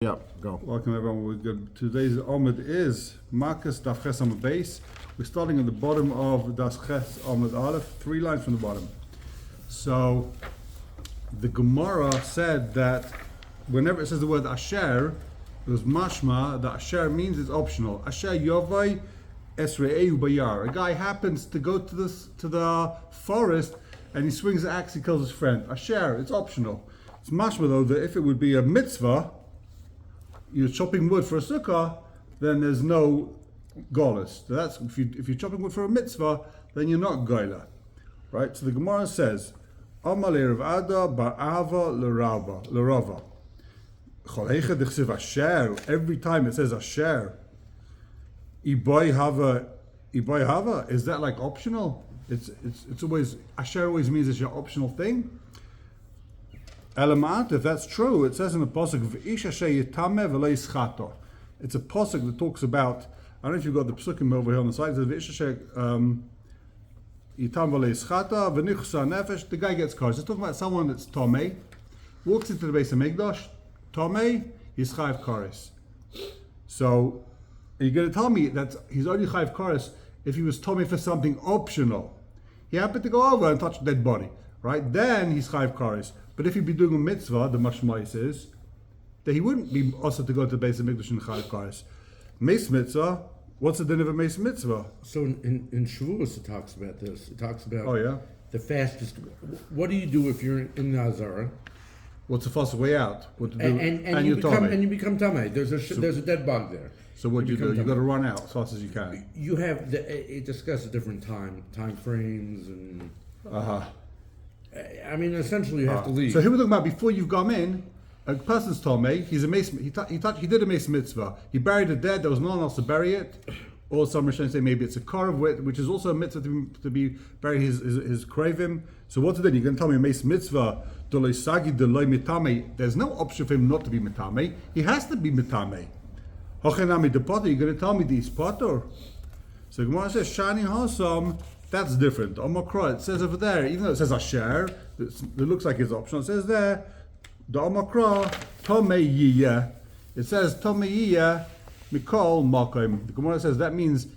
Yeah, go. Welcome everyone. Today's Amud is Makos Daf Ches Amud base. We're starting at the bottom of Das Ches Amud Aleph, 3 lines from the bottom. So the Gemmorrah said that whenever it says the word Asher, it was mashma that Asher means it's optional. Asher Yovai Esre'eu Bayar. A guy happens to go to the forest and he swings the axe, he kills his friend. Asher, it's optional. It's mashma though that if it would be a mitzvah, you're chopping wood for a sukkah, then there's no golas. So that's if you're chopping wood for a mitzvah, then you're not gola, right? So the Gemara says, "Amalei Rav Ada ba'ava l'rava." Choleicha d'chsiv asher. Every time it says asher, iboy hava. Is that like optional? It's always asher. Always means it's your optional thing. Elamat, if that's true, it says in the pasuk v'ish asher yitame v'lo yischato. It's a pasuk that talks about. I don't know if you've got the psukim over here on the side. It says v'ish asher yitam v'lo yischata v'nichsa nefesh. The guy gets cursed. It's talking about someone that's tomei, walks into the base of Mikdash, tomei, he's chayiv kares. So you're going to tell me that he's only chayiv kares if he was tomei for something optional. He happened to go over and touch a dead body, right? Then he's chayiv kares. But if he'd be doing a mitzvah, the mashmai says, that he wouldn't be also to go to the base of Mikdash and chayiv kares. Mace mitzvah, what's the din of a mace mitzvah? So in Shavuos it talks about this. It talks about the fastest. What do you do if you're in Nazarah? What's the fastest way out? What to do? And you become tamei. There's a dead bug there. So what do you do? You've got to run out as fast as you can. You have it discusses different time frames and. I mean, essentially, you have to leave. So here we're talking about before you've gone in. A person's tomei. He's a mace. He did a mace mitzvah. He buried it dead. There was no one else to bury it. Or some Rishonim say maybe it's a korv, which is also a mitzvah to be buried his kravim. So what's it then? You're going to tell me a mace mitzvah? There's no option for him not to be mitame. He has to be mitame. Hochenami de potter. You're going to tell me the potter. So Gemara says shani hasam. That's different. Omakra, it says over there, even though it says asher, it looks like it's optional. It says there, the Omakra, tomei. It says tomei mikol makom. The Gemara says that means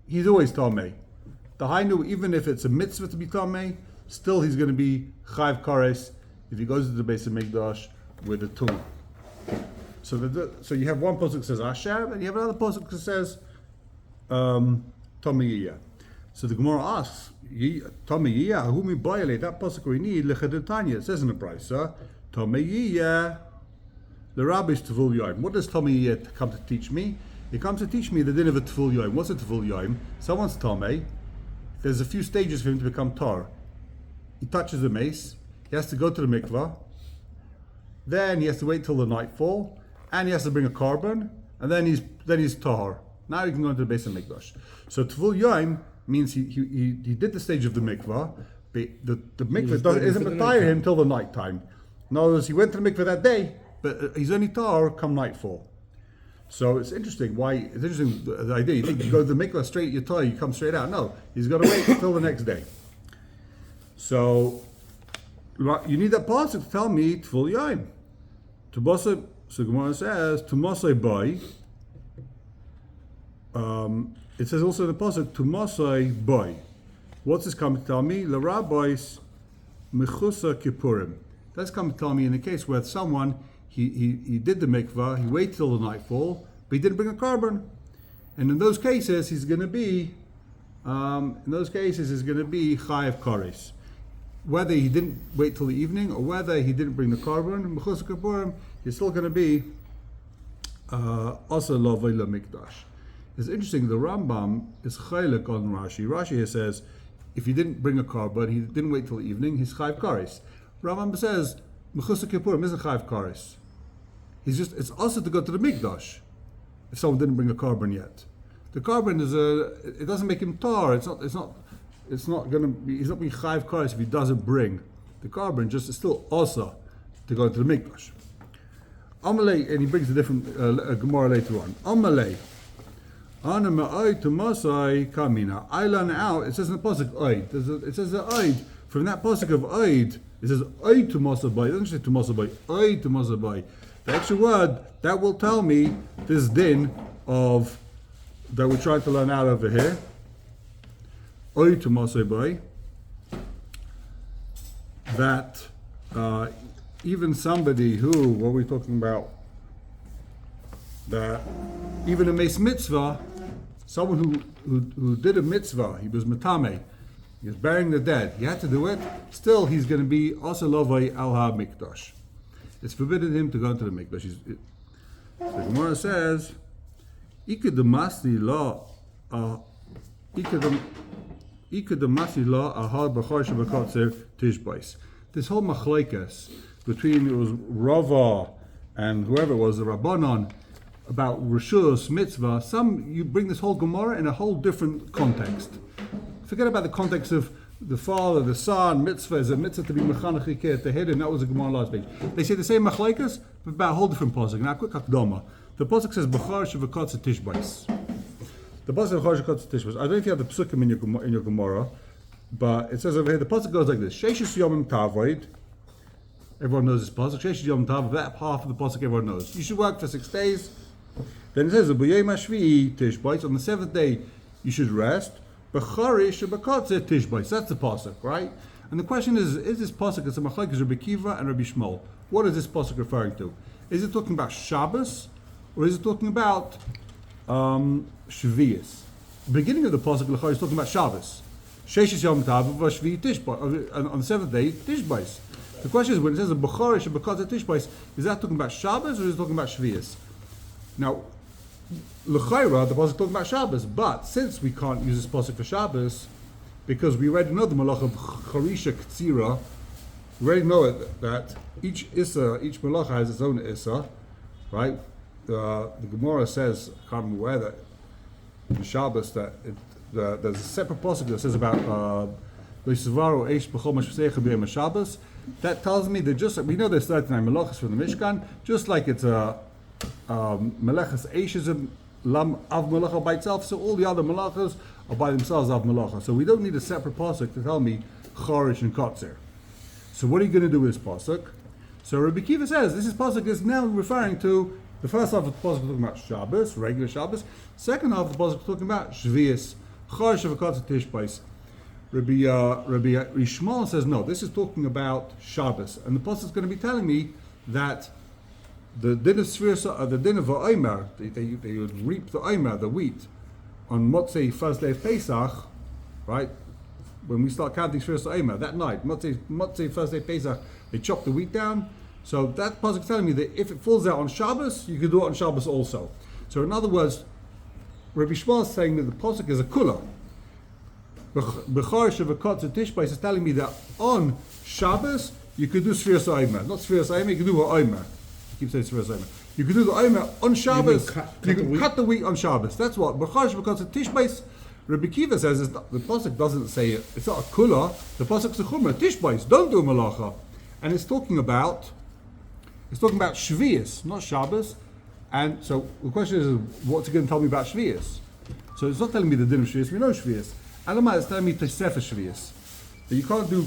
he's always tomei. The Hainu, even if it's a mitzvah to be tomei, still he's going to be chayiv kares if he goes to the base of Mikdash with a tool. So you have one pasuk that says asher, and you have another pasuk that says tomei. So the Gemara asks, Tomeiya, whom we violate that pasuk we need, lechadetanya. It says in the brisa, Tomeiya, the Rabbi's Tvul Yoim. What does Tomeiya come to teach me? It comes to teach me the din of a Tvul Yoim. What's a Tvul Yoim? Someone's Tomei. There's a few stages for him to become Tar. He touches the mace. He has to go to the mikvah. Then he has to wait till the nightfall, and he has to bring a carbon, and then he's Tar. Now he can go into the base of Mikdash. So Tvul Yoim means he did the stage of the mikvah, but the mikvah isn't retire him till the night time. In other words, he went to the mikvah that day, but he's only tar come nightfall. So it's interesting the idea. You think you go to the mikvah straight, you're tar, you come straight out. No, he's got to wait until the next day. So you need that pasuk to tell me Tvul Yaim. So Gemara says Tumasai boy. It says also in the pasuk Tumasai boy. What's this coming to tell me? The rabbis mechusa kippurim. That's coming to tell me in the case where someone he did the mikvah, he waited till the nightfall, but he didn't bring a carbon, and in those cases he's going to be chayiv kares. Whether he didn't wait till the evening or whether he didn't bring the carbon, mechusa kippurim, he's still going to be asa lovei lemikdash. It's interesting, the Rambam is chaylik on Rashi. Rashi here says, if he didn't bring a carbon, he didn't wait till the evening, he's chayiv kares. Rambam says, mechusa kippurim isn't chayiv kares. It's also to go to the Mikdash, if someone didn't bring a carbon yet. The carbon it doesn't make him tar, he's not being chayiv kares if he doesn't bring the carbon, just it's still also to go to the Mikdash. Amalei, and he brings a different Gemara later on. Amalei, I learn out. It says in the pasuk oid. It says the oid from that pasuk of oid. It says oid to masabai. It doesn't say to masabai. Oid to masabai. The extra word, that will tell me this din of that we're trying to learn out over here. Oy to Moshe boy. That even somebody who, what are we talking about? That even a meis mitzvah, someone who did a mitzvah, he was metame, he was burying the dead, he had to do it, still he's going to be also lovay al ha-mikdash. It's forbidden him to go into the mikdash. The Gemara says, Ikad masli la ahad b'char shebakatzer tishbais. This whole machlekes between, it was Rava and whoever it was, the Rabbanon, about Rishus, mitzvah, you bring this whole gemmorrah in a whole different context. Forget about the context of the father, the son, mitzvah is a mitzvah to be mechanech ikeh to hidden, that was a Gemara last week. They say the same machlekes, but about a whole different pasuk. Now, quick akdama. The pasuk says, b'char shevakatz tishbais. The pasuk says, b'char shevakatz tishbais. I don't know if you have the psukim in your Gemara, but it says over here, the pasuk goes like this, Sheshis yomim tavoid. Everyone knows this pasuk. Sheshis yomim tavoid, that half of the pasuk everyone knows. You should work for 6 days. Then it says, on the seventh day you should rest. That's the pasuk, right? And the question is this pasuk, it's a machlekes Rabbi Kiva and Rabbi Shmuel. What is this pasuk referring to? Is it talking about Shabbos, or is it talking about Shvius? The beginning of the pasuk is talking about Shabbos. Sheshis Yom Tav Shvi Tishbais. On the seventh day, Tishbais. The question is, when it says a b'charish b'katz Tishbais, is that talking about Shabbos or is it talking about Shvius? Now, l'chayra, the pasuk is talking about Shabbos, but since we can't use this pasuk for Shabbos, because we already know the malach of charisha ktsira, we already know it, that each malacha has its own issa, right? The Gemara says, I can't remember where, that in Shabbos, that there's a separate pasuk that says about L'savaru eish b'chol mashvaseicha b'yom Shabbos. That tells me that just like we know there's 39 malachas from the Mishkan, just like it's a Melechas Eish is a lam av malacha by itself, so all the other malachas are by themselves av malacha. So we don't need a separate pasuk to tell me charish and kotzer. So what are you going to do with this pasuk? So Rabbi Kiva says this pasuk is now referring to the first half of the pasuk talking about Shabbos, regular Shabbos. Second half of the pasuk talking about Shvius, charish of kotzer tishbais. Rabbi Shmuel says no. This is talking about Shabbos, and the pasuk is going to be telling me that the din of Svirsa, the din of Omer, they would reap the Omer, the wheat, on Motzei first day of Pesach, right? When we start counting Svirsa Omer, that night, Motzei first day of Pesach, they chop the wheat down. So that pasuk is telling me that if it falls out on Shabbos, you can do it on Shabbos also. So in other words, Rabbi Shmuel is saying that the pasuk is a kula. B'char shevakotz tishbais is telling me that on Shabbos you could do Svirsa Omer, not Svirsa Omer, you can do Omer. Keep saying Svirsa Omer. You can do the Omer on Shabbos. You can cut the wheat on Shabbos. That's what. Because of Tishbais, Rabbi Kiva says the pasuk doesn't say it. It's not a kula. The pasuk's a chumrah. Tishbais, don't do malacha, and it's talking about Shvius, not Shabbos. And so the question is, what's it going to tell me about Shvius? So it's not telling me the din of Shvius. We know Shvius. Alamai is telling me Tosefes Shvius. That you can't do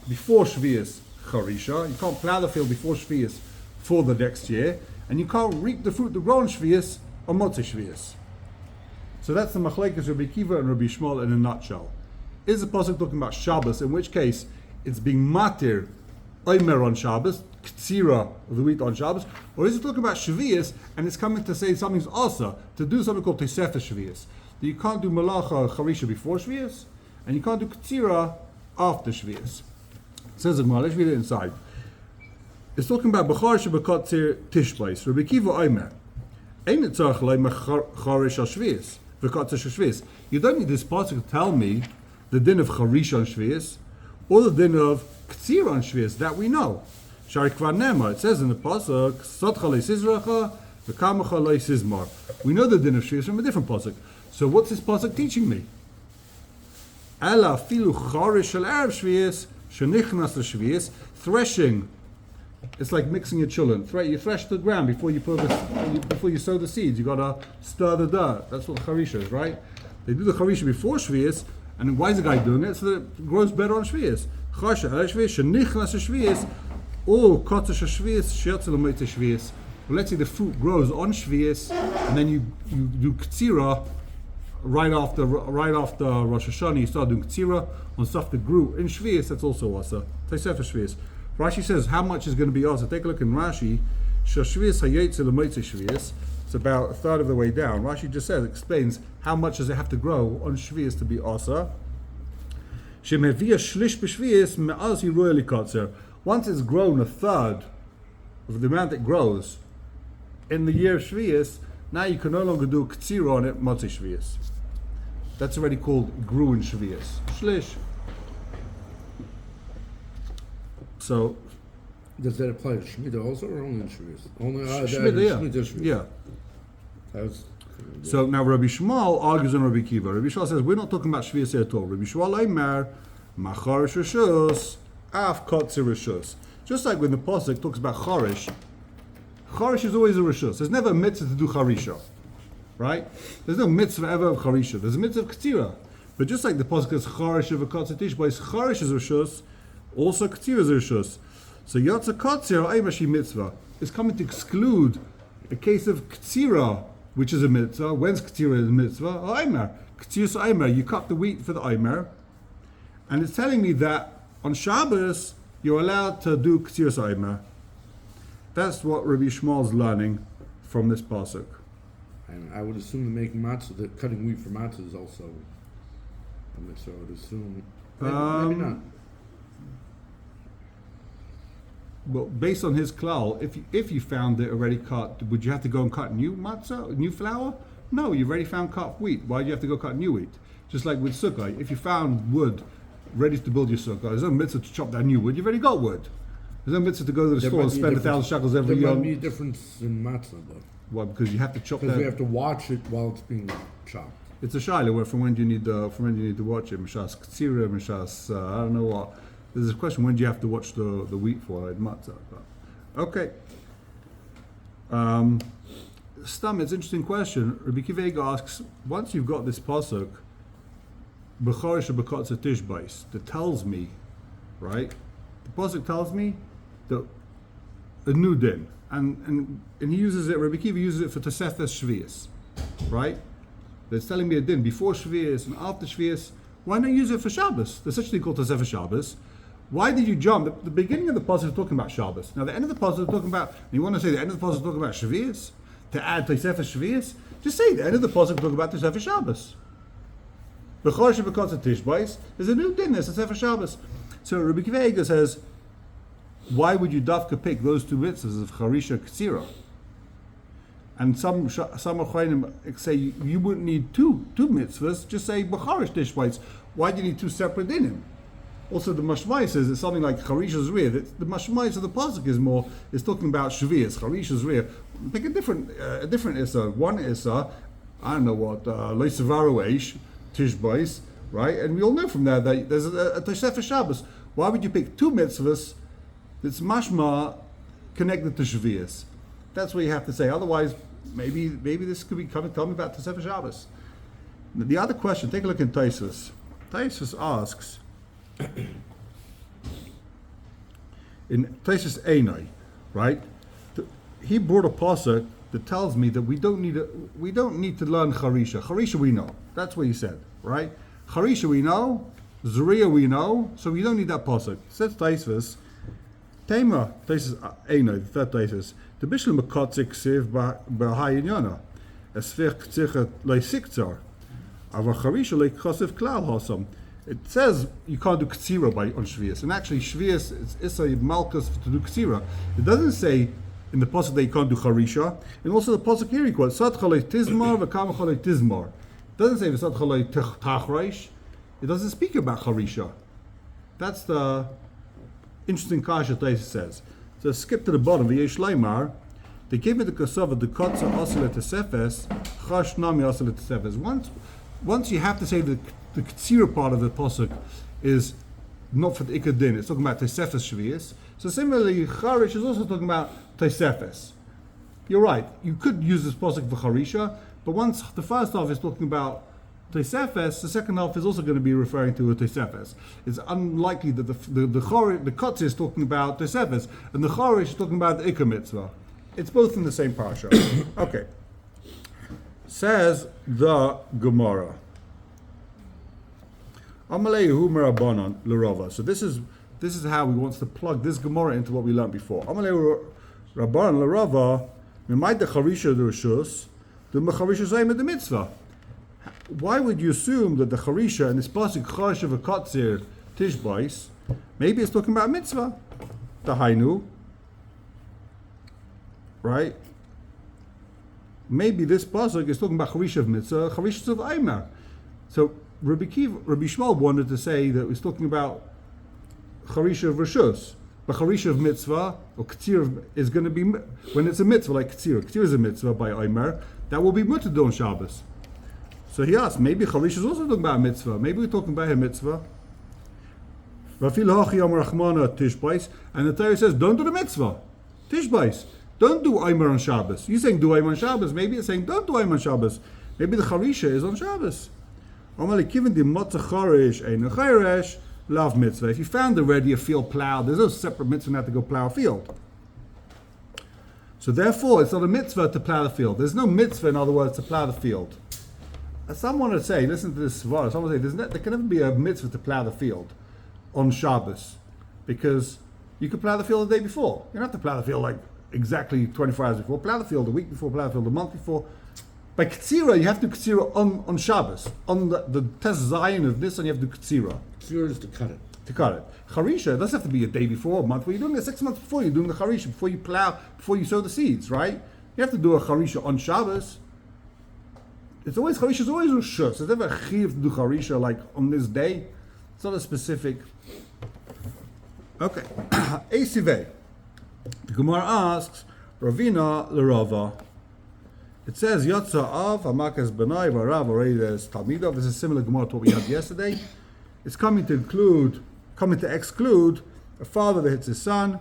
before Shvius charisha. You can't plow the field before Shvius for the next year, and you can't reap the fruit, the grown Shvius, on Motzei Shvius. So that's the machlekes Rabbi Kiva and Rabbi Shmuel in a nutshell. Is the pasuk talking about Shabbos, in which case it's being matir Omer on Shabbos, ktsira of the wheat on Shabbos, or is it talking about Shvius and it's coming to say something's asa, to do something called Tosefes Shvius? That you can't do malacha charisha before Shvius, and you can't do ktsira after Shvius. It says the Gemara, let's read it inside. It's talking about b'char shebakatzer tishbais. Rabbi Kiva Omer, ain't it tzarich leim charish al shvius v'katzer shvius? You don't need this pasuk to tell me the din of charish on shvius or the din of ktsir on shvius that we know. Shari kvar nema. It says in the pasuk, sotcha leisizracha v'kamacha leisizmar. We know the din of shvius from a different pasuk. So what's this pasuk teaching me? Ela filu charish al erev shvius shenichnas l'shvius, threshing. It's like mixing your children. You thresh the ground before you sow the seeds. You gotta stir the dirt. That's what charisha is, right? They do the charisha before shvius, and why is the guy doing it? So that it grows better on shvius. Chasha shvius, shenichnas shvius, or kotzer shvius, shiatzel motzei shvius. Well, let's say the fruit grows on Shvius, and then you do Ktsira right after Rosh Hashanah. You start doing Ktsira on stuff that grew in Shvius. That's also Asa. Tosefes Shvius. Rashi says how much is going to be Asa. Take a look in Rashi. Shvius hayetze lemoitze Shvius. It's about a third of the way down. Rashi just explains how much does it have to grow on Shvius to be Asa. Shemevia shlish b'Shvius me'az hiroy likatzer. Once it's grown a third of the amount it grows in the year of Shvius, now you can no longer do Ktsira on it, Motzei Shvius. That's already called grew in Shvius. Shlish. So, does that apply to Shemitah also, or only in Shvius? Only Shemitah, yeah. So now Rabbi Shmuel argues on Rabbi Kiva. Rabbi Shmuel says we're not talking about Shvius at all. Rabbi Shmuel Eimer, Macharish Rishus, Af Kotzer Rishus. Just like when the Pasuk talks about Charish, Charish is always a Rishus. There's never a mitzvah to do Charisha, right? There's no mitzvah ever of Charisha. There's a mitzvah of Ktira. But just like the Pasuk is Charish of a Kotzer Tishbais, Charish is a Rishus, also Ktira is a Rishus. So Yotza Kotzer Eimashi mitzvah is coming to exclude a case of Ktira, which is a mitzvah. When's Ktira is a mitzvah? Aimer. Ktius Aimer. You cut the wheat for the Aimer. And it's telling me that on Shabbos, you're allowed to do Ktius Aimer. That's what Rabbi Shmuel's learning from this pasuk. And I would assume that making matzah, that cutting wheat for matzah is also a mitzvah. I would assume. Maybe not. Well, based on his klal, if you found it already cut, would you have to go and cut new matzah, new flour? No, you've already found cut wheat. Why do you have to go cut new wheat? Just like with sukkah, if you found wood ready to build your sukkah, there's no mitzvah to chop down new wood. You've already got wood. There's no mitzvah to go to the store and spend 1,000 shekels every year. There might be a difference in matzah, though. Why? Because you have to chop that. Because we have to watch it while it's being chopped. It's a shaila where from when do you need to watch it? Mishas ktsira, mishas I don't know what. There's a question, when do you have to watch the wheat for in matzah? Okay. Stam, it's an interesting question. Rabbi Kiva asks, once you've got this pasuk, b'chorish b'kotza tishbais, that tells me, right? The pasuk tells me that a new din, and he uses it. Rabbi Kiva uses it for tosefes shvius, right? That's telling me a din before shvius and after shvius. Why not use it for Shabbos? There's such a thing called tosefes Shabbos. Why did you jump? The beginning of the pasuk is talking about Shabbos. Now the end of the pasuk is talking about. You want to say the end of the pasuk is talking about shvius to add tosefes shvius? Just say the end of the pasuk is talking about tosefes Shabbos. B'chorish b'kotza tishbais. There's a new din. There's tosefes Shabbos. So Rabbi Kiva says, why would you dafka pick those two mitzvahs of Charisha Ktsira? And some Achronim say you wouldn't need two mitzvahs, just say B'charish Tishbais. Why do you need two separate dinim? Also the Mashmai says it's something like Charisha's rear. The Mashmai of the pasuk is talking about Shavias, Charisha's rear. Pick a different Issa. One Issa, I don't know what, Leisavaru Tishbais, right? And we all know from there that there's a Tosefes Shabbos. Why would you pick two mitzvahs that's mashma connected to Shavias? That's what you have to say. Otherwise, maybe this could be coming. Tell me about Tosefes Shabbos. The other question. Take a look in Taisus. Taisus asks in Taisus Einai, right? He brought a pasuk that tells me that we don't need to learn Charisha. Charisha we know. That's what he said, right? Charisha we know. Zuriya we know. So we don't need that pasuk. Says Taisus. Tema Taisus Einai. The third Taisus. The Bishlam Makotzik Siv Bahayinyana, Esfech Tzichat Leisiktzar, Ava Charisha Leikosiv Klal Hasam. It says you can't do Ktsira on Shvius, and actually Shvius is Issa Makos to do Ktsira. It doesn't say in the pasuk that you can't do Charisha, and also the pasuk here he quotes Sad Chalei Tizmar v'Kam Chalei Tizmar. It doesn't say Sad Chalei Tachreish. It doesn't speak about Charisha. That's the interesting kasha Taisa says. So skip to the bottom. V'yesh leimar, they gave me the kasava the kotza asile tesefes, chash nami asile tesefes. Once you have to say the ktsira part of the pasuk is not for the ikad din. It's talking about tesefes shvius. So similarly, charish is also talking about tesefes. You're right. You could use this pasuk for charisha, but once the first half is talking about Tosefes, the second half is also going to be referring to a Tosefes. It's unlikely that the Kotze is talking about Tosefes, and the Chorish is talking about the Ikar mitzvah. It's both in the same parsha. Okay. Says the Gemmorrah. Amalehu merabanan l'rova. So this is how we want to plug this Gemmorrah into what we learned before. Amalehu rabbanan l'rova mimayt the charisha d'rishus the mecharisha zayim the mitzvah. Why would you assume that the charisha in this pasuk charish of a katzir tishbais, maybe it's talking about mitzvah, the hainu, right? Maybe this pasuk is talking about charisha of mitzvah, charisha of aimer. So Rabbi Shmuel wanted to say that he's talking about charisha of rishus, but charisha of mitzvah or ktsir is going to be when it's a mitzvah like ktsir. Ktsir is a mitzvah by aimer that will be mutter on Shabbos. So he asked, maybe charisha is also talking about a mitzvah. Maybe we're talking about a mitzvah. And the Torah says, don't do the mitzvah. Tishbais. Don't do Aimer on Shabbos. You're saying do Aimer on Shabbos. Maybe it's saying don't do Aimer on Shabbos. Maybe the charisha is on Shabbos. If you found already a field plowed, there's no separate mitzvah now to go plow a field. So therefore, it's not a mitzvah to plow the field. There's no mitzvah, in other words, to plow the field. Someone would say, listen to this svara, someone would say, there can never be a mitzvah to plow the field on Shabbos, because you could plow the field the day before. You don't have to plow the field like exactly 24 hours before. Plow the field a week before, plow the field a month before. By Ktsira, you have to Ktsira on Shabbos. On the Tes Zion of this, and you have to Ktsira. Ktsira is to cut it. To cut it. Charisha, it doesn't have to be a day before, a month before. You're doing it 6 months before. You're doing the Charisha, before you plow, before you sow the seeds, right? You have to do a Charisha on Shabbos. It's always, Charisha is always Rishus. It's never a chiv to do Charisha like on this day. It's not a specific. Okay. Esivei. The Gemara asks, Ravina l'Rava. It says, Yotza av, Makos benai, v'arav, oreides talmidov. This is similar Gemara to what we had yesterday. It's coming to exclude a father that hits his son,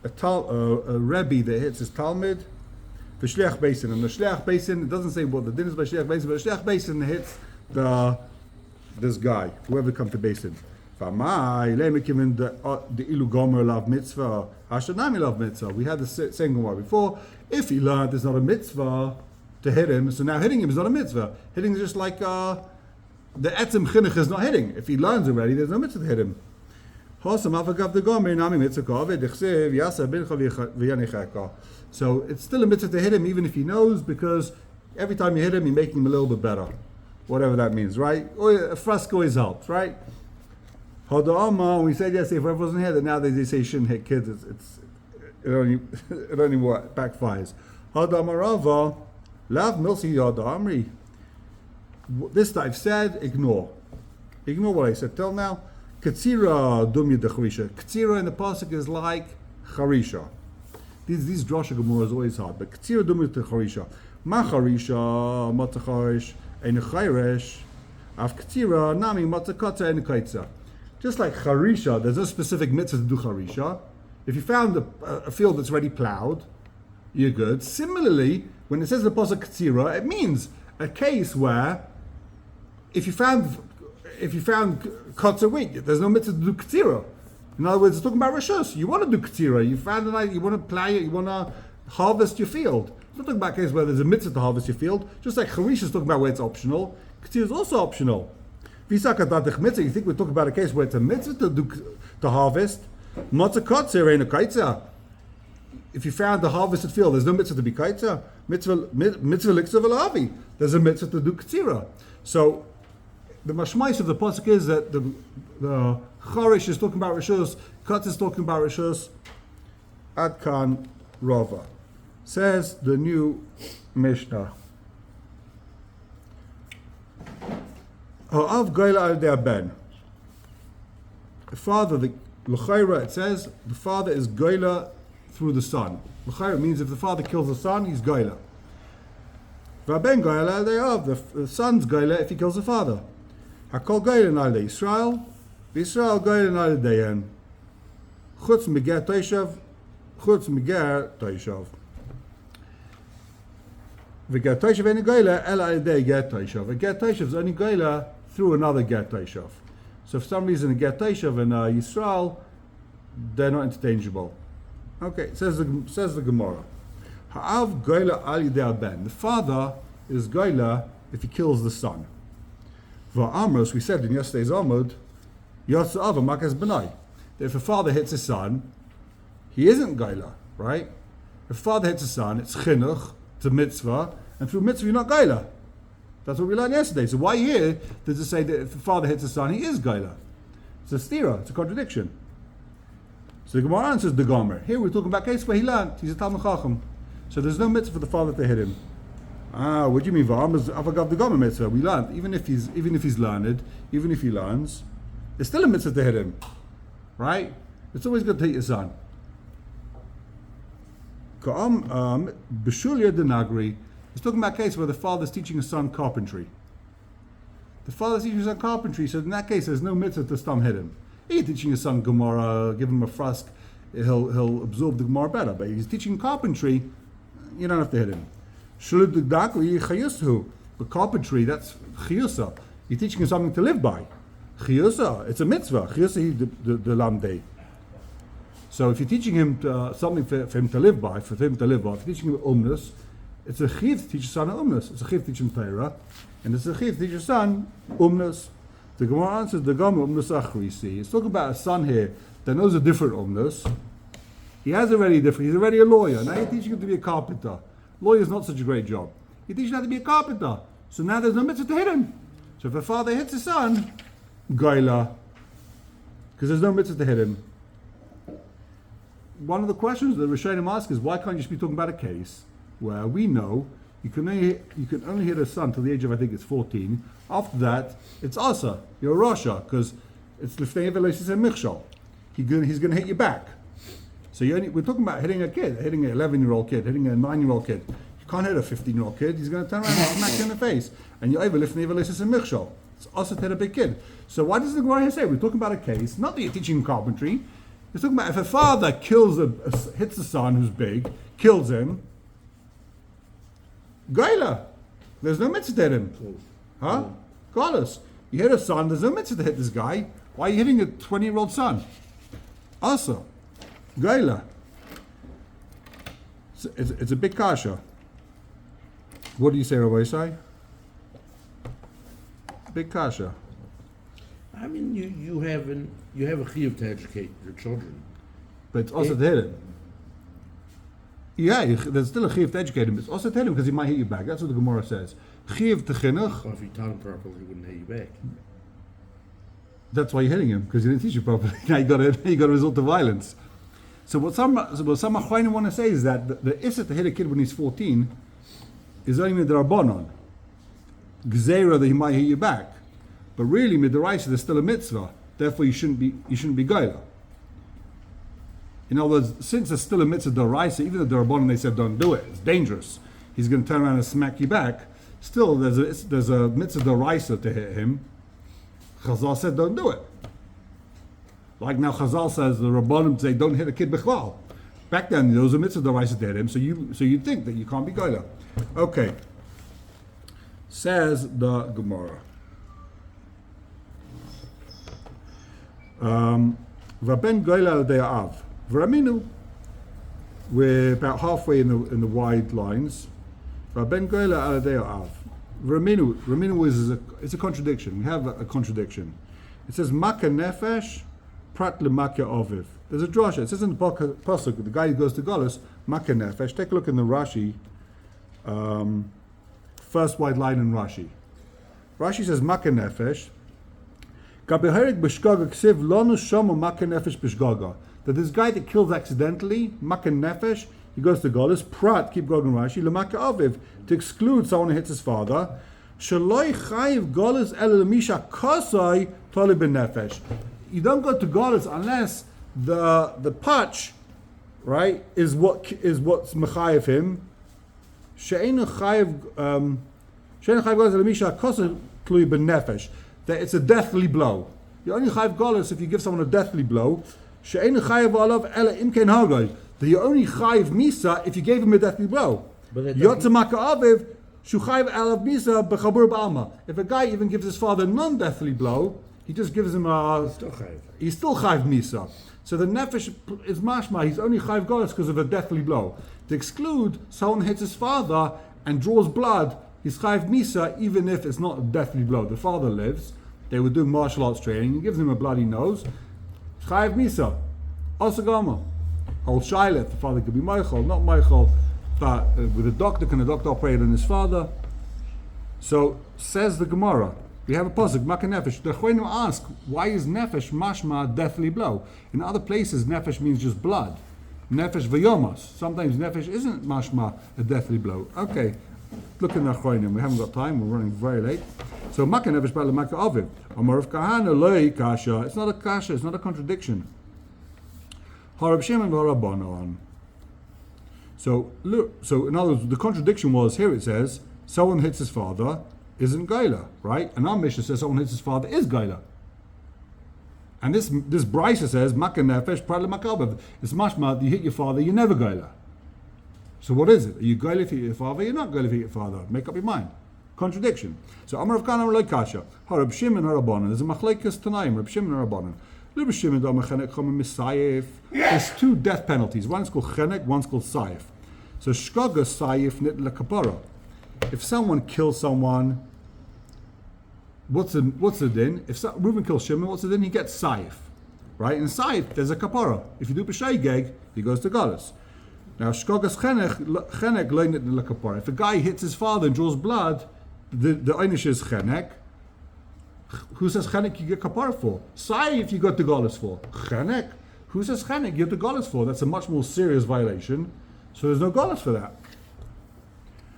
a Rabbi that hits his talmud, the shliach basin. And the shliach basin, it doesn't say what the din is by shliach basin, but the shliach basin hits this guy, whoever comes to basin. We had the same Gemara before. If he learned there's not a mitzvah to hit him, so now hitting him is not a mitzvah. Hitting is just like the etzim chinuch is not hitting. If he learns already, there's no mitzvah to hit him. So it's still a mitzvah to hit him even if he knows, because every time you hit him, you're making him a little bit better. Whatever that means, right? Or a fresco always helps, right? We said yesterday, if everyone wasn't here, that now they say you shouldn't hit kids. It only backfires. This I've said, ignore. Ignore what I said till now. Katsira dumya de charisha. Katsira in the pasuk is like charisha. These drasha gemara is always hard, but katsira dumya de charisha. Ma charisha, mata charish, ein chayresh, af katsira nami mata kata ein kaitza. Just like charisha, there's no specific mitzvah to do charisha. If you found a field that's already plowed, you're good. Similarly, when it says the pasuk katsira, it means a case where if you found kotzer wheat, there's no mitzvah to do katsira. In other words, it's talking about rishus. You want to do katsira. You found you want to plow it. You want to harvest your field. It's not talking about a case where there's a mitzvah to harvest your field. Just like charisha is talking about where it's optional, katsira is also optional. You think we're talking about a case where it's a mitzvah to harvest? If you found the harvested field, there's no mitzvah to be kaitza. Mitzvah liksa v'lavi. There's a mitzvah to do katsira. So the mashmais of the pasuk is that the charish is talking about rishus, katz is talking about rishus. Adkan Rava says the new Mishnah. Ha'av gaila al der ben. The father, the l'chayra, it says the father is gaila through the son. L'chayra means if the father kills the son, he's gaila. V'aben gaila al der av. The son's gaila if he kills the father. Hakol gaila al der Yisrael. V'Yisrael gaila al deyan. Chutz miger toishav. Chutz miger toishav. V'ger toishav ain't gaila el al der ger toishav. A ger toishav is only gaila through another get taishav. So for some reason a get taishav and Yisrael, they're not interchangeable. Okay, says the Gemara. Ha'av goyla al yidei ben. The father is goyla if he kills the son. Va'amos, we said in yesterday's Amud, Yotza Ava Makos B'nai. If a father hits his son, he isn't goyla, right? If a father hits his son, it's chinuch, it's a mitzvah, and through mitzvah you're not goyla. That's what we learned yesterday. So why here does it say that if a father hits his son, he is goyla? It's a stira, it's a contradiction. So the Gemara answers the Gomer. Here we're talking about a case where he learned, he's a Talmud Chacham. So there's no mitzvah for the father to hit him. What do you mean? Avagav the Gomer mitzvah. We learned, even if he's learned, even if he learns, it's still a mitzvah to hit him. Right? It's always good to hit your son. B'shulia denagri. He's talking about a case where the father's teaching his son carpentry. The father's teaching his son carpentry, so in that case there's no mitzvah to stam hit him. He's teaching his son gemmorrah, give him a frusk, he'll absorb the gemmorrah better. But he's teaching carpentry, you don't have to hit him. But carpentry, that's chiyusa. You're teaching him something to live by. Chiyusa, it's a mitzvah. Chiyusa the lamdei. So if you're teaching him something for him to live by, if you're teaching him umnus, it's a chiv to teach your son umnus. It's a chiv to teach him torah, and it's a chiv to teach your son umnus. The Gemara answers the Gomer umnus achrisi. It's talking about a son here that knows a different umnus. He's already a lawyer. Now you're teaching him to be a carpenter. Lawyer's not such a great job. You're teaching him how to be a carpenter. So now there's no mitzvah to hit him. So if a father hits his son, goyla, because there's no mitzvah to hit him. One of the questions that Rishonim ask is, why can't you just be talking about a case where we know you can only hit a son till the age of, I think it's 14. After that, it's asa. You're a rasha, because it's lifnei velosis and michshol. He's going to hit you back. So we're talking about hitting a kid, hitting an 11-year-old kid, hitting a 9-year-old kid. You can't hit a 15-year-old kid. He's going to turn around and smack you in the face. And you're over lifnei velosis and michshol. It's asa to hit a big kid. So why does the Gemara here say we're talking about a case? Not that you're teaching him carpentry. It's talking about if a father hits a son who's big, kills him, goyla. There's no mitzvah to hit him. Huh? Carlos, you hit a son, there's no mitzvah to hit this guy. Why are you hitting a 20-year-old son? Also, goyla. It's a big kasha. What do you say, Rabbi Isai? Big kasha. I mean, you have a chiyuv to educate your children, but it's also to hit him. Yeah, there's still a chiyuv to educate him. It's also to hit him because he might hit you back. That's what the Gemara says. Chiyuv to chinuch. Well, if you taught him properly, he wouldn't hit you back. That's why you're hitting him, because you didn't teach you properly. Now you got to resort to violence. So what some achronim want to say is that the issa to hit a kid when he's 14 is only midrabanan, gzeira that he might hit you back. But really, midaraisa, there's still a mitzvah. Therefore, you shouldn't be goyla. In other words, since there's still a mitzvah daraisa, even the darabanan they said don't do it. It's dangerous. He's going to turn around and smack you back. Still, there's a mitzvah daraisa to hit him. Chazal said don't do it. Like now, Chazal says the rabbanim say don't hit a kid bichlal. Back then, there was a mitzvah daraisa to hit him, so you think that you can't be goyla. Okay. Says the Gemara. Vaben goyla al de'av. V'raminu. We're about halfway in the wide lines. Vaben goyla al de'av. V'raminu is a contradiction. We have a contradiction. It says maka nefesh prat lemaka oviv. There's a drasha. It says in the pasuk, the guy who goes to Golus, maka nefesh. Take a look in the Rashi. First wide line in Rashi. Rashi says maka nefesh. That this guy that kills accidentally, makan nefesh, he goes to Golus, prat, keep going Rashi, lemaka aviv, to exclude someone who hits his father. Shaloi chayiv Golus el lemisha kosai toli ben nefesh. You don't go to Golus unless the patch, right, is what's mechayiv him. She'einu chayiv Golus el lemisha kosai toli ben nefesh. That it's a deathly blow. You only chayiv golus if you give someone a deathly blow. She'einu chayiv alav ela imken hargay. That you only chayiv misa if you gave him a deathly blow. Yotza maka aviv shu chayiv alav misa b'chabur b'alma. If a guy even gives his father a non-deathly blow, he just gives him a. He's still chayiv misa. So the nefesh is mashma. He's only chayiv golus because of a deathly blow. To exclude someone hits his father and draws blood, he's chayiv misa, even if it's not a deathly blow. The father lives, they were doing martial arts training, he gives him a bloody nose, chayiv misa, osagama. Old Shilet, the father could be Michael, not Michael, but with a doctor, can a doctor operate on his father? So, says the Gemara, we have a pasuk, Maka Nefesh. The Chayim ask, why is Nefesh mashma a deathly blow? In other places, Nefesh means just blood. Nefesh v'yomas. Sometimes Nefesh isn't mashma a deathly blow. Okay, look in the Chayim. We haven't got time, we're running very late. So, Maka Nefesh b'ala Maka Aviv. Amar of Kahana loy kasha. It's not a kasha, it's not a contradiction. Harab Shimon v'Rabbanon. So in other words, the contradiction was, here it says, someone hits his father, isn't Gaila, right? And our Mishnah says someone hits his father is Gaila. And this Brisa says, Maka Nefesh, Pradle Makabav. It's mashma, you hit your father, you're never Gaila. So what is it? Are you Gaila if you hit your father? You're not Gaila if you hit your father. Make up your mind. Contradiction. So Amar of Kana Reb Kasha, Harab Shimon Rabbanon. There's a Machlekes Tanaim, Reb Shimon Rabbanon. There's two death penalties. One is called chenek, one's called sayif. So shkaga sayif nit lekapara. If someone kills someone, what's the din? If Reuben kills Shimon, what's the din? He gets sayif, right? In sayif, there's a kapara. If you do b'sheigeg, he goes to galus. Now shkagas chenek lo nit lekapara. If a guy hits his father and draws blood, the einish is chenek. Who says chenek you get kapara for? Sayif you got the galus for. Chenek. Who says chenek you get the galus for? That's a much more serious violation. So there's no galus for that.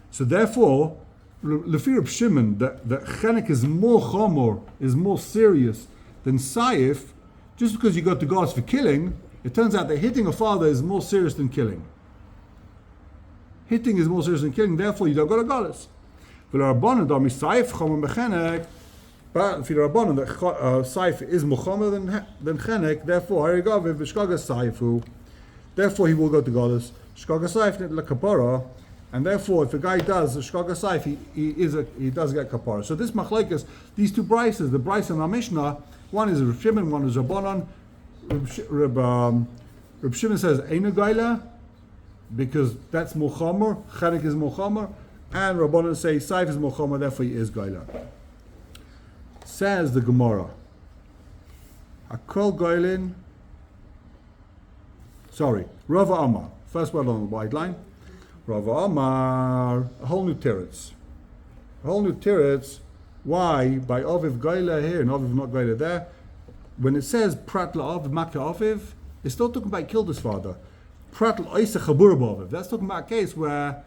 So therefore, lefi Reb Shimon, that chenek is more chomor, is more serious than sayif. Just because you got the galus for killing, it turns out that hitting a father is more serious than killing. Hitting is more serious than killing. Therefore, you don't got a galus. But if you're Rabbanon, that Saif is Muhammad than Chenek, therefore, therefore he will go to Goddess. Shkaga Saif la Kapara, and therefore, if a guy does Shkaga Saif, he does get Kapara. So this Machlekes, these two Brises, the Brise and our Mishnah, one is Reb Shimon, one is Rabbanon. Reb Shimon says Einu Gaila, because that's Muhammad, Chenek is Muhammad, and Rabbanon say Saif is Muhammad, therefore he is Gaila. Says the Gemmorrah, Hakol Goylin, Rava Amar, first word on the white line, Rava Amar, a whole new teretz. Why? By Aviv Goyla here and Aviv not Goyla there, when it says Prat La'aviv, Makta Aviv, it's still talking about killed his father. Prat La'isa Chabur B'Aviv, that's talking about a case where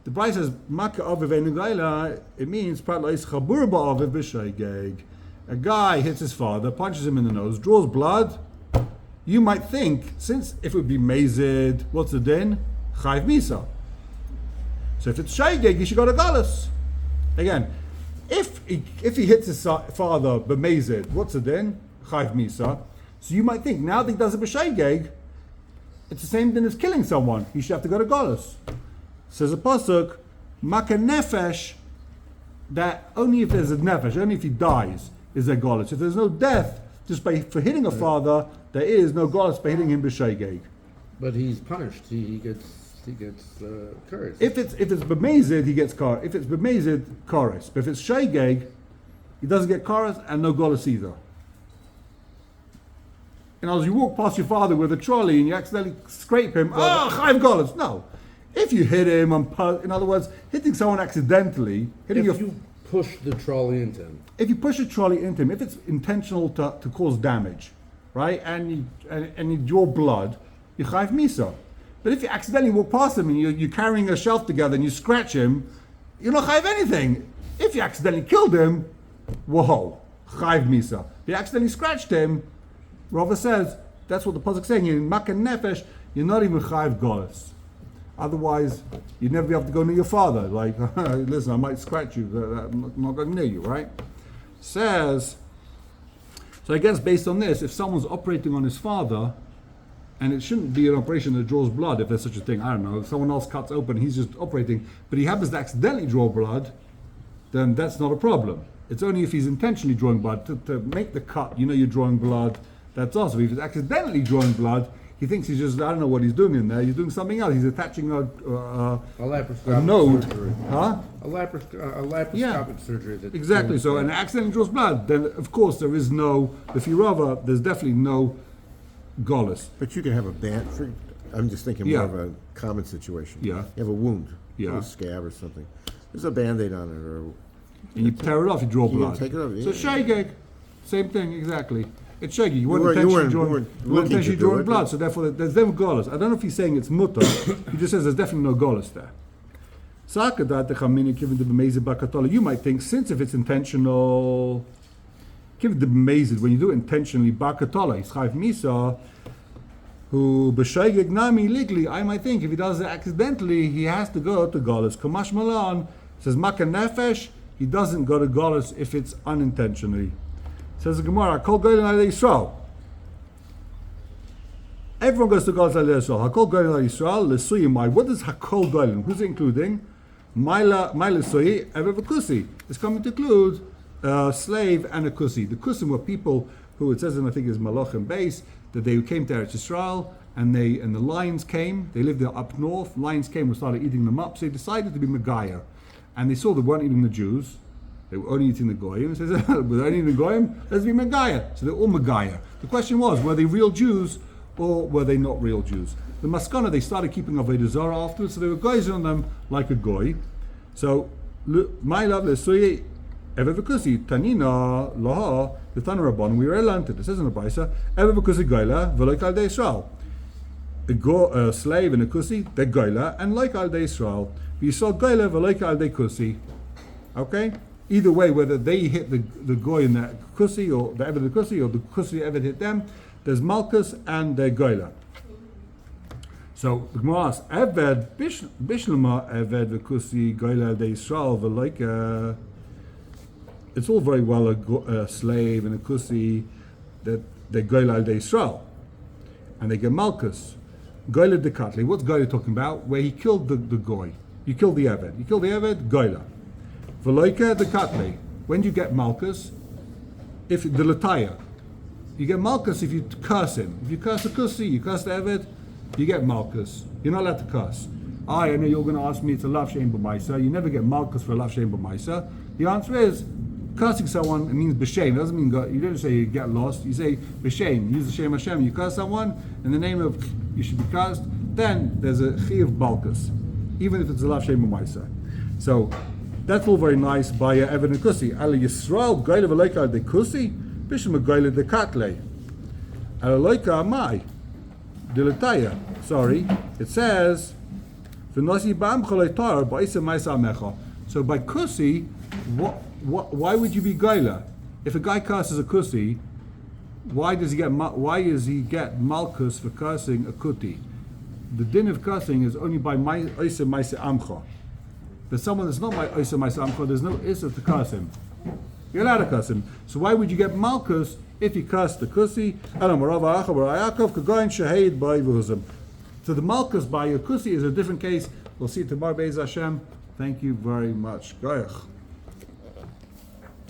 the Bride says Makta Aviv Einu Goyla, it means Prat La'isa Chabur B'Aviv B'Sheigeg. A guy hits his father, punches him in the nose, draws blood. You might think, since if it would be mazid, what's the din? Chayv misa. So if it's shaygeg, he should go to galus. Again, if he hits his father b'mazid, what's the din? Chayv misa. So you might think, now that he does it b'shaygeg, it's the same thing as killing someone. He should have to go to galus. Says a pasuk, Maka Nefesh, that only if there's a nefesh, only if he dies, is there galus. If there's no death, just for hitting a father, there is no galus by hitting him b'shaygeg. But he's punished. He gets cursed. If it's b'mezid, he gets kar. If it's b'mezid, kares. But if it's shaygeg, he doesn't get kares and no galus either. And as you walk past your father with a trolley and you accidentally scrape him, chayv galus. No. If you hit him in other words, hitting someone accidentally, you push the trolley into him. If you push a trolley into him, if it's intentional to cause damage, right, and you draw blood, you chayv misa. But if you accidentally walk past him and you're carrying a shelf together and you scratch him, you're not chayv anything. If you accidentally killed him, whoa, chayv misa. If you accidentally scratched him, Rava says, that's what the pasuk is saying, in Makan Nefesh, you're not even chayv galus. Otherwise, you'd never be able to go near your father. Like, listen, I might scratch you. I'm not going near you, right? Says, so I guess based on this, if someone's operating on his father, and it shouldn't be an operation that draws blood, if there's such a thing, I don't know, if someone else cuts open, he's just operating, but he happens to accidentally draw blood, then that's not a problem. It's only if he's intentionally drawing blood. To make the cut, you're drawing blood, that's also. If he's accidentally drawing blood, He thinks he's just, I don't know what he's doing in there. He's doing something else. He's attaching a laparoscopic node. surgery. Huh? A laparoscopic surgery. That Exactly. So an accident draws blood. Then, of course, there is no, if you rather, there's definitely no golus. But you can have a band. I'm just thinking more of a common situation. Yeah. You have a wound, Yeah. a scab or something. There's a Band-Aid on it, or And you tear it off, you draw you blood. take it off. So shageg, same thing, exactly. It's shaggy. You weren't- weren't you weren't intentionally looking to do drawing it, blood, but- so therefore there's no golus. I don't know if he's saying it's mutter. He just says there's definitely no golus there. You might think, since if it's intentional, when you do it intentionally, misa, who b'shaygeg nami legally, I might think if he does it accidentally, he has to go to golus. Kamash malan says makan nefesh, he doesn't go to golus if it's unintentionally. Says the Gemara, Kol Goylin Al Yisrael. Everyone goes to golus Al Yisrael. Hakol Goylin Al Yisrael lesuyimai. What is Hakol Goylin? Who's it including? Maila Suyi Ever Kusi. It's coming to include a slave and a kusi. The kusim were people who, it says in I think is Malachim base, that they came to Eretz Yisrael and the lions came. They lived there up north. Lions came and started eating them up. So they decided to be Megayer, and they saw they weren't eating the Jews. They were only eating the goyim. So they said, "Were they only eating the goyim? Let's be Megayer." So they're all Megayer. The question was, were they real Jews or were they not real Jews? The Maskana, they started keeping Avodah Zarah afterwards, so they were goying on them like a goy. So, my love, lesuye ever v'kusi tanina laha the Tana Rabban. We were learned it. It says in the Brisa, ever v'kusi goyla v'loik al dei Yisrael. A slave and a kusi, they're goyla, and like al dei Yisrael. V'yisrael goyla v'loik al dei kusi. Okay. Either way, whether they hit the goy in the kusi or the eved the kusi or the kusi eved hit them, there's malchus and the goyla. So the Gemara asks, Eved Bishlama Eved v'kusi goyla de Yisrael v'loika. It's all very well a slave and a kusi that they goyla de Yisrael, and they get malchus. Goyla de Katli. What's goyla talking about? Where he killed the goy. You killed the Eved. You killed the Eved. Goyla. V'loika de Katli. When do you get malchus? If the lataya, you get malchus if you curse him. If you curse the kusi, you curse the Eved, you get malchus. You're not allowed to curse. I know you're going to ask me to lav shein b'maisa. You never get malchus for lav shein b'maisa. The answer is, cursing someone, it means b'shem. It doesn't mean you don't say you get lost. You say b'shem. Use the shem Hashem. You curse someone in the name of you should be cursed. Then there's a chiyuv malchus, even if it's a lav shein b'maisa. So that's all very nice by Eved and Kusi. Ala Yisrael goyle v'loika de Kusi, b'shem goyle de Katle. Ala loika amai. Dilataya. Sorry, it says v'nosi ba'am cholei tar ba'isa ma'isa amecha. So by kusi, why would you be goyla? If a guy curses a kusi, why does he get malchus for cursing a kuti? The din of cursing is only by ma'isa ma'isa amcha. But someone that's not by ma'isa ma'isa amcha, there's no issa to curse him. You're allowed to curse him. So why would you get malchus if you curse the kusi? So the malchus by your kusi is a different case. We'll see tomorrow, Be'ez Hashem. Thank you very much. Goyach.